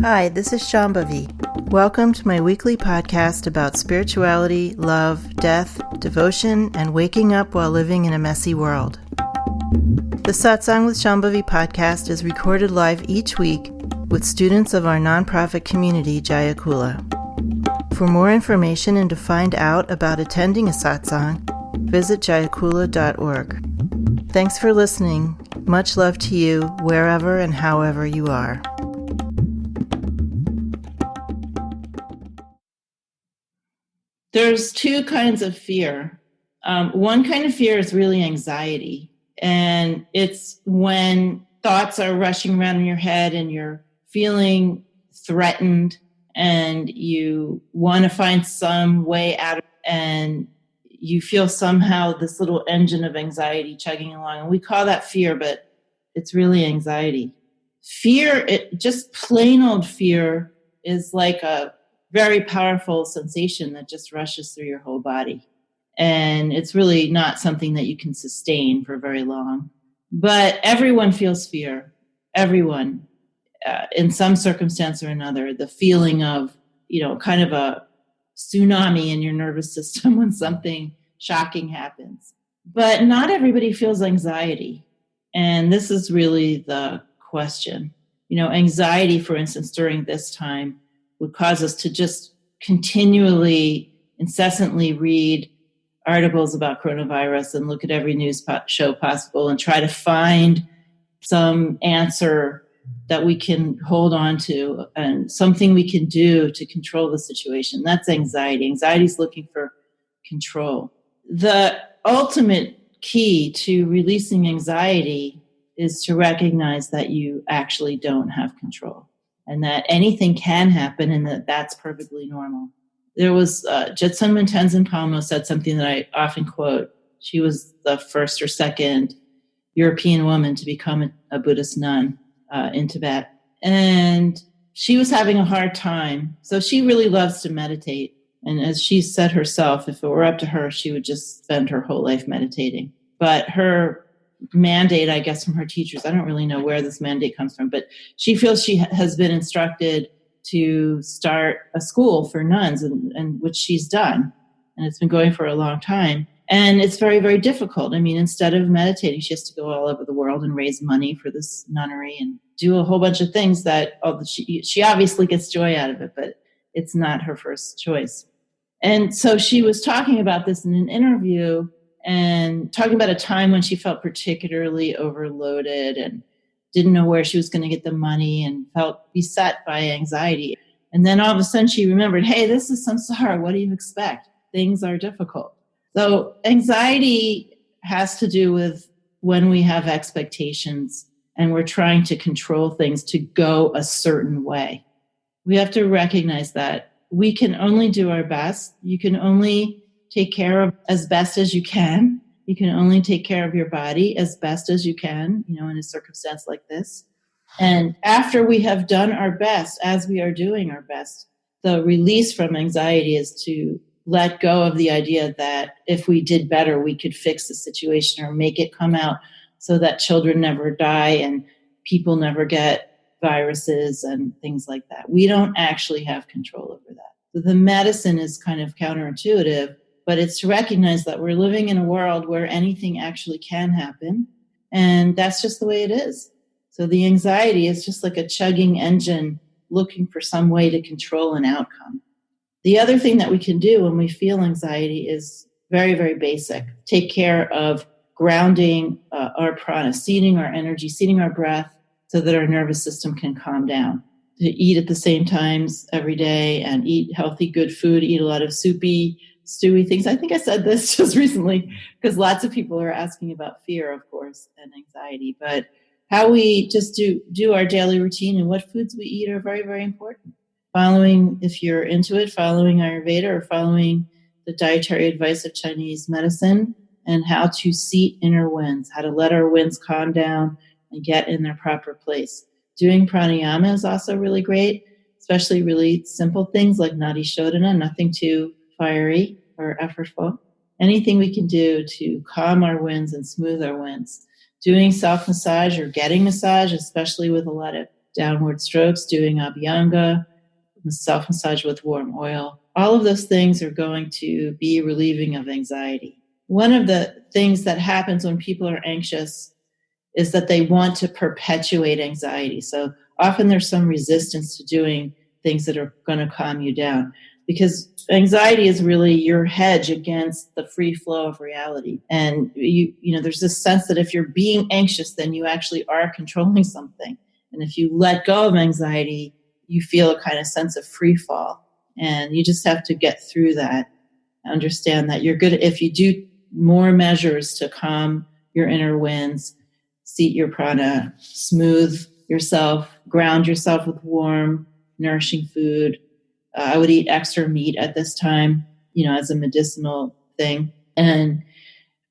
Hi, this is Shambhavi. Welcome to my weekly podcast about spirituality, love, death, devotion, and waking up while living in a messy world. The Satsang with Shambhavi podcast is recorded live each week with students of our nonprofit community, Jayakula. For more information and to find out about attending a satsang, visit jayakula.org. Thanks for listening. Much love to you, wherever and however you are. There's two kinds of fear. One kind of fear is really anxiety. And it's when thoughts are rushing around in your head and you're feeling threatened and you want to find some way out of it, and you feel somehow this little engine of anxiety chugging along. And we call that fear, but it's really anxiety. Fear, just plain old fear, is like a very powerful sensation that just rushes through your whole body. And it's really not something that you can sustain for very long. But everyone feels fear. Everyone, in some circumstance or another, the feeling of, kind of a tsunami in your nervous system when something shocking happens. But not everybody feels anxiety. And this is really the question. Anxiety, for instance, during this time would cause us to just continually, incessantly read articles about coronavirus and look at every news show possible and try to find some answer that we can hold on to and something we can do to control the situation. That's anxiety. Anxiety is looking for control. The ultimate key to releasing anxiety is to recognize that you actually don't have control and that anything can happen and that that's perfectly normal. There was Jetsunmun Tenzin Palmo said something that I often quote. She was the first or second European woman to become a Buddhist nun in Tibet. And she was having a hard time. So she really loves to meditate. And as she said herself, if it were up to her, she would just spend her whole life meditating. But her mandate, I guess, from her teachers, I don't really know where this mandate comes from, but she feels she has been instructed to start a school for nuns, and which she's done. And it's been going for a long time. And it's very, very difficult. I mean, instead of meditating, she has to go all over the world and raise money for this nunnery and do a whole bunch of things that she obviously gets joy out of it, but it's not her first choice. And so she was talking about this in an interview and talking about a time when she felt particularly overloaded and didn't know where she was going to get the money and felt beset by anxiety. And then all of a sudden she remembered, hey, this is samsara. What do you expect? Things are difficult. So anxiety has to do with when we have expectations and we're trying to control things to go a certain way. We have to recognize that we can only do our best. You can only take care of as best as you can. You can only take care of your body as best as you can, in a circumstance like this. And after we have done our best, as we are doing our best, the release from anxiety is to let go of the idea that if we did better, we could fix the situation or make it come out so that children never die and people never get viruses and things like that. We don't actually have control over that. So the medicine is kind of counterintuitive, but it's to recognize that we're living in a world where anything actually can happen. And that's just the way it is. So the anxiety is just like a chugging engine looking for some way to control an outcome. The other thing that we can do when we feel anxiety is very, very basic. Take care of grounding our prana, seating our energy, seating our breath so that our nervous system can calm down. To eat at the same times every day and eat healthy, good food, eat a lot of soupy, stewy things. I think I said this just recently because lots of people are asking about fear, of course, and anxiety. But how we just do our daily routine and what foods we eat are very, very important. Following, if you're into it, following Ayurveda or following the dietary advice of Chinese medicine and how to seat inner winds, how to let our winds calm down and get in their proper place. Doing pranayama is also really great, especially really simple things like nadi shodhana, nothing too fiery or effortful. Anything we can do to calm our winds and smooth our winds. Doing self-massage or getting massage, especially with a lot of downward strokes, doing abhyanga, self-massage with warm oil. All of those things are going to be relieving of anxiety. One of the things that happens when people are anxious is that they want to perpetuate anxiety. So often there's some resistance to doing things that are going to calm you down, because anxiety is really your hedge against the free flow of reality. And there's this sense that if you're being anxious, then you actually are controlling something. And if you let go of anxiety, you feel a kind of sense of free fall. And you just have to get through that, understand that you're good. If you do more measures to calm your inner winds, seat your prana, smooth yourself, ground yourself with warm, nourishing food. I would eat extra meat at this time, as a medicinal thing. And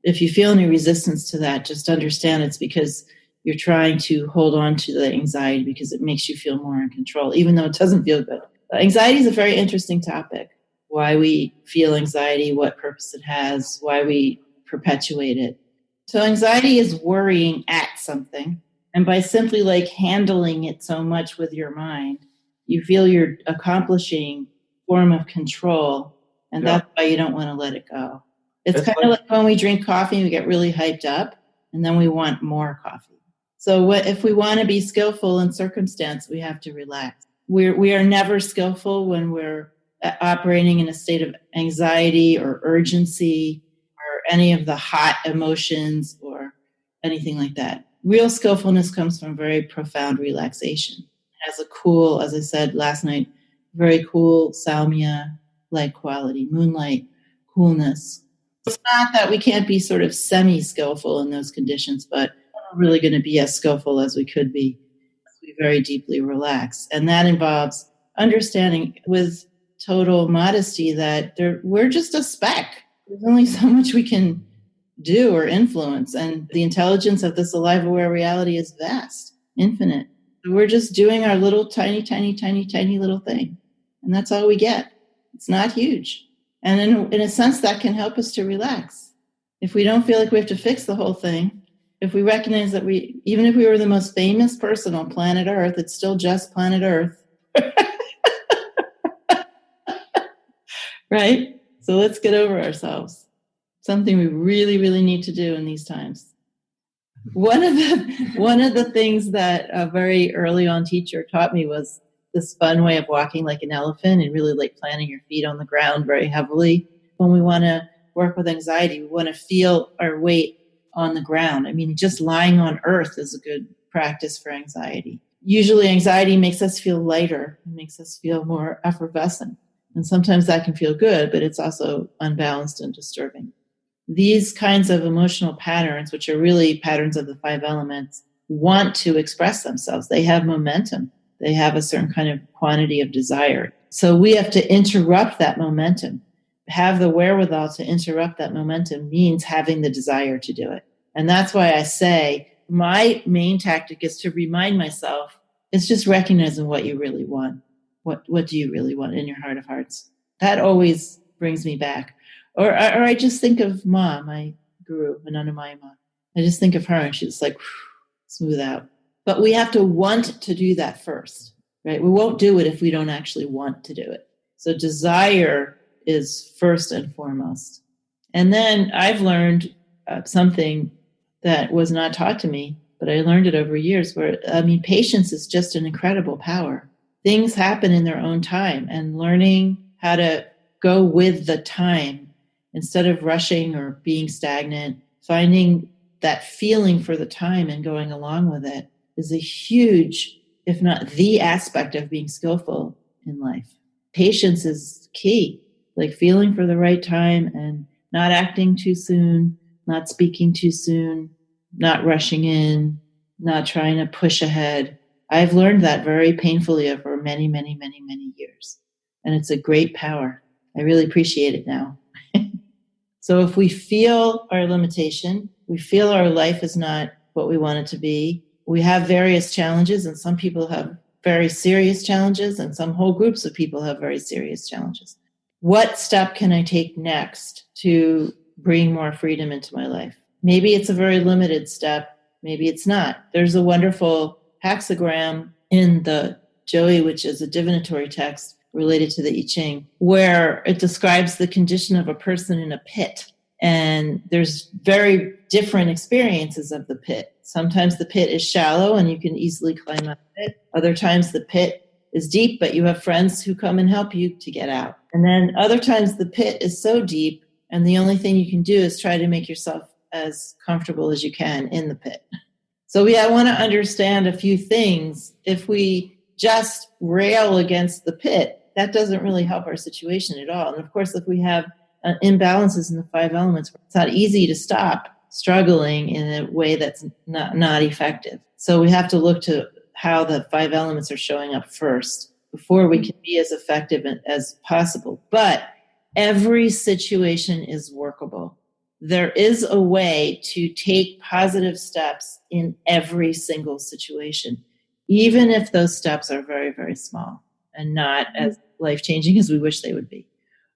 if you feel any resistance to that, just understand it's because you're trying to hold on to the anxiety because it makes you feel more in control, even though it doesn't feel good. Anxiety is a very interesting topic. Why we feel anxiety, what purpose it has, why we perpetuate it. So anxiety is worrying at something. And by simply handling it so much with your mind, you feel you're accomplishing a form of control. And that's why you don't want to let it go. It's kind of like when we drink coffee, we get really hyped up and then we want more coffee. So if we want to be skillful in circumstance, we have to relax. We are never skillful when we're operating in a state of anxiety or urgency or any of the hot emotions or anything like that. Real skillfulness comes from very profound relaxation. It has a cool, as I said last night, very cool Salmia-like quality, moonlight coolness. It's not that we can't be sort of semi-skillful in those conditions, but we're really going to be as skillful as we could be. We very deeply relax. And that involves understanding with total modesty that we're just a speck. There's only so much we can do or influence. And the intelligence of this alive, aware reality is vast, infinite. We're just doing our little tiny, tiny, tiny, tiny little thing. And that's all we get. It's not huge. And in a sense, that can help us to relax. If we don't feel like we have to fix the whole thing, if we recognize that even if we were the most famous person on planet Earth, it's still just planet Earth. Right? So let's get over ourselves. Something we really, really need to do in these times. One of the things that a very early on teacher taught me was this fun way of walking like an elephant and really planting your feet on the ground very heavily. When we want to work with anxiety, we want to feel our weight on the ground. I mean, just lying on earth is a good practice for anxiety. Usually anxiety makes us feel lighter, it makes us feel more effervescent. And sometimes that can feel good, but it's also unbalanced and disturbing. These kinds of emotional patterns, which are really patterns of the 5 elements, want to express themselves. They have momentum. They have a certain kind of quantity of desire. So we have to interrupt that momentum. Have the wherewithal to interrupt that momentum means having the desire to do it. And that's why I say my main tactic is to remind myself, it's just recognizing what you really want. What do you really want in your heart of hearts? That always brings me back. Or I just think of Ma, my guru, Anandamayi Ma. I just think of her and she's like, smooth out. But we have to want to do that first, right? We won't do it if we don't actually want to do it. So desire is first and foremost. And then I've learned something that was not taught to me, but I learned it over years patience is just an incredible power. Things happen in their own time, and learning how to go with the time instead of rushing or being stagnant, finding that feeling for the time and going along with it is a huge, if not the aspect of being skillful in life. Patience is key, like feeling for the right time and not acting too soon, not speaking too soon, not rushing in, not trying to push ahead. I've learned that very painfully over many, many, many, many years. And it's a great power. I really appreciate it now. So if we feel our limitation, we feel our life is not what we want it to be, we have various challenges, and some people have very serious challenges, and some whole groups of people have very serious challenges. What step can I take next to bring more freedom into my life? Maybe it's a very limited step. Maybe it's not. There's a wonderful hexagram in the Joey, which is a divinatory text related to the I Ching, where it describes the condition of a person in a pit. And there's very different experiences of the pit. Sometimes the pit is shallow and you can easily climb out of it. Other times the pit is deep, but you have friends who come and help you to get out. And then other times the pit is so deep and the only thing you can do is try to make yourself as comfortable as you can in the pit. So I want to understand a few things. If we just rail against the pit, that doesn't really help our situation at all. And of course, if we have imbalances in the 5 elements, it's not easy to stop struggling in a way that's not effective. So we have to look to how the 5 elements are showing up first before we can be as effective as possible. But every situation is workable. There is a way to take positive steps in every single situation, even if those steps are very, very small and not as life-changing as we wish they would be.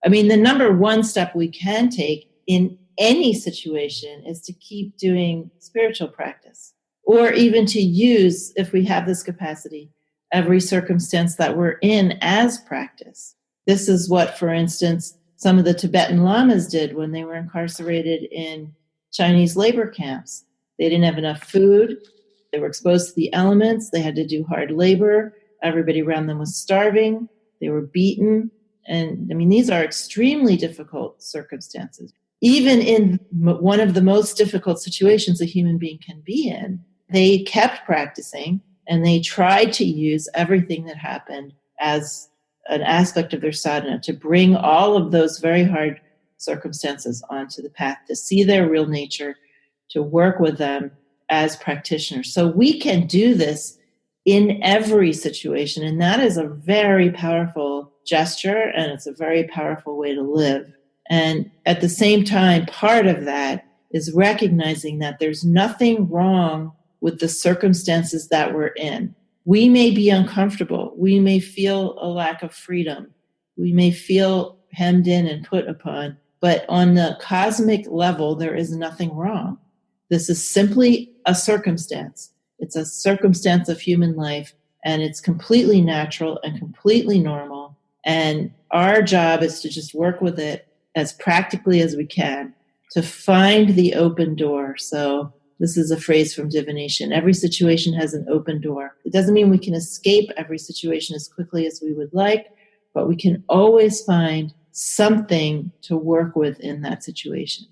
I mean, the number one step we can take in any situation is to keep doing spiritual practice, or even to use, if we have this capacity, every circumstance that we're in as practice. This is what, for instance, some of the Tibetan lamas did when they were incarcerated in Chinese labor camps. They didn't have enough food. They were exposed to the elements. They had to do hard labor. Everybody around them was starving. They were beaten. And I mean, these are extremely difficult circumstances. Even in one of the most difficult situations a human being can be in, they kept practicing and they tried to use everything that happened as an aspect of their sadhana to bring all of those very hard circumstances onto the path, to see their real nature, to work with them as practitioners. So we can do this in every situation, and that is a very powerful gesture, and it's a very powerful way to live. And at the same time, part of that is recognizing that there's nothing wrong with the circumstances that we're in. We may be uncomfortable. We may feel a lack of freedom. We may feel hemmed in and put upon. But on the cosmic level, there is nothing wrong. This is simply a circumstance. It's a circumstance of human life, and it's completely natural and completely normal. And our job is to just work with it as practically as we can to find the open door. So this is a phrase from divination. Every situation has an open door. It doesn't mean we can escape every situation as quickly as we would like, but we can always find something to work with in that situation.